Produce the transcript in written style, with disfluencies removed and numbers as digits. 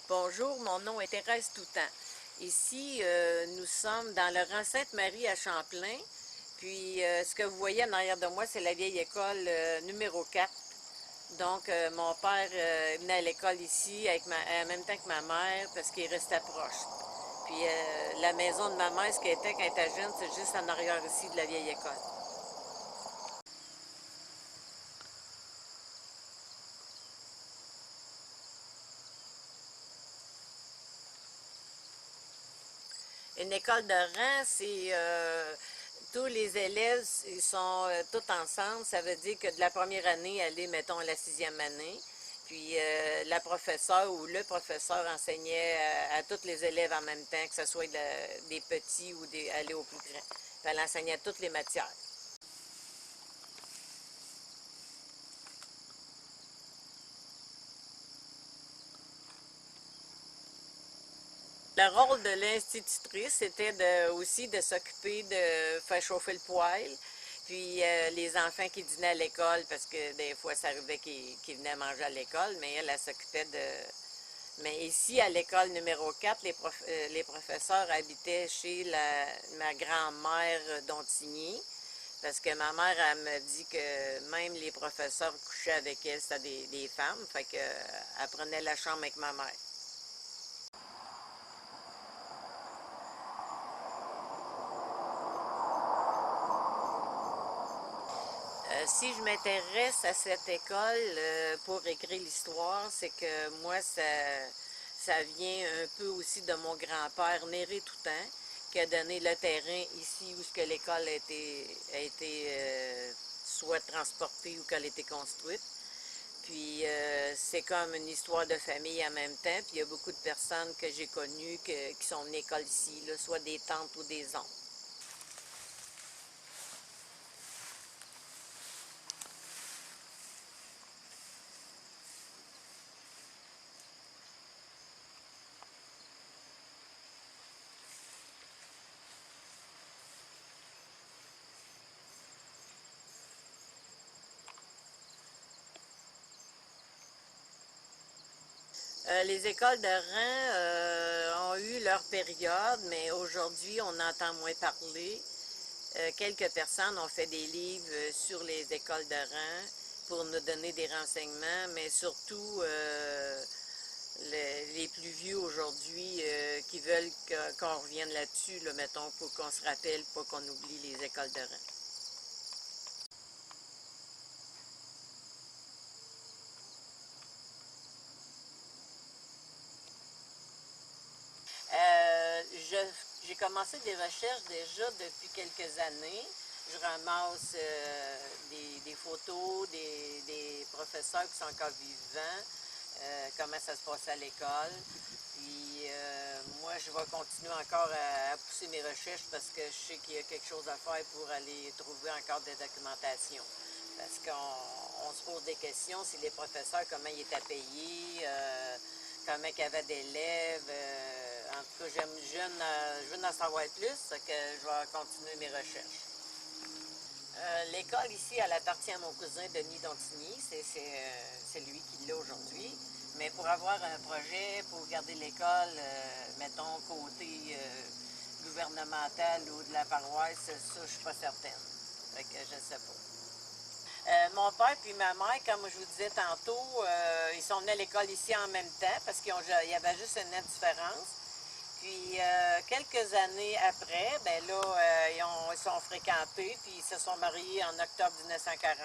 Bonjour, mon nom est Thérèse Toutant. Ici, nous sommes dans le rang Sainte-Marie à Champlain. Puis, ce que vous voyez en arrière de moi, c'est la vieille école numéro 4. Donc, mon père venait à l'école ici en même temps que ma mère parce qu'il restait proche. Puis, la maison de ma mère, ce qu'elle était quand elle était jeune, c'est juste en arrière ici de la vieille école. Une école de rang, c'est tous les élèves, ils sont tous ensemble. Ça veut dire que de la première année, aller, mettons, à la 6e année. Puis la professeure ou le professeur enseignait à tous les élèves en même temps, que ce soit des petits ou aller au plus grand. Puis elle enseignait toutes les matières. Le rôle de l'institutrice, c'était aussi de s'occuper de faire chauffer le poêle, puis les enfants qui dînaient à l'école, parce que des fois, ça arrivait qu'ils venaient manger à l'école, mais elle s'occupait de... Mais ici, à l'école numéro 4, les professeurs habitaient chez ma grand-mère d'Ontigny, parce que ma mère, elle me dit que même les professeurs couchaient avec elle, c'était des femmes, fait qu'elle prenait la chambre avec ma mère. Si je m'intéresse à cette école pour écrire l'histoire, c'est que moi, ça vient un peu aussi de mon grand-père, Néré Toutant, qui a donné le terrain ici où l'école a été soit transportée ou qu'elle a été construite. Puis c'est comme une histoire de famille en même temps. Puis il y a beaucoup de personnes que j'ai connues qui sont venues à l'école ici, là, soit des tantes ou des oncles. Les écoles de rang ont eu leur période, mais aujourd'hui, on entend moins parler. Quelques personnes ont fait des livres sur les écoles de rang pour nous donner des renseignements, mais surtout les plus vieux aujourd'hui qui veulent qu'on revienne là-dessus, là, mettons, pour qu'on se rappelle, pas qu'on oublie les écoles de rang. Euh, j'ai commencé des recherches déjà depuis quelques années. Je ramasse des photos des professeurs qui sont encore vivants, comment ça se passe à l'école. Puis moi, je vais continuer encore à pousser mes recherches parce que je sais qu'il y a quelque chose à faire pour aller trouver encore des documentations. Parce qu'on se pose des questions, si les professeurs, comment ils étaient payés, comment il y avait d'élèves. En tout cas, je veux en savoir plus, que je vais continuer mes recherches. L'école ici, elle appartient à mon cousin Denis Dontigny. C'est lui qui l'a aujourd'hui. Mais pour avoir un projet, pour garder l'école, mettons, côté gouvernemental ou de la paroisse, ça, je suis pas certaine. Fait que je sais pas. Mon père puis ma mère, comme je vous disais tantôt, ils sont venus à l'école ici en même temps parce qu'il y avait juste une nette différence. Puis quelques années après, ben là, ils sont fréquentés puis ils se sont mariés en octobre 1940.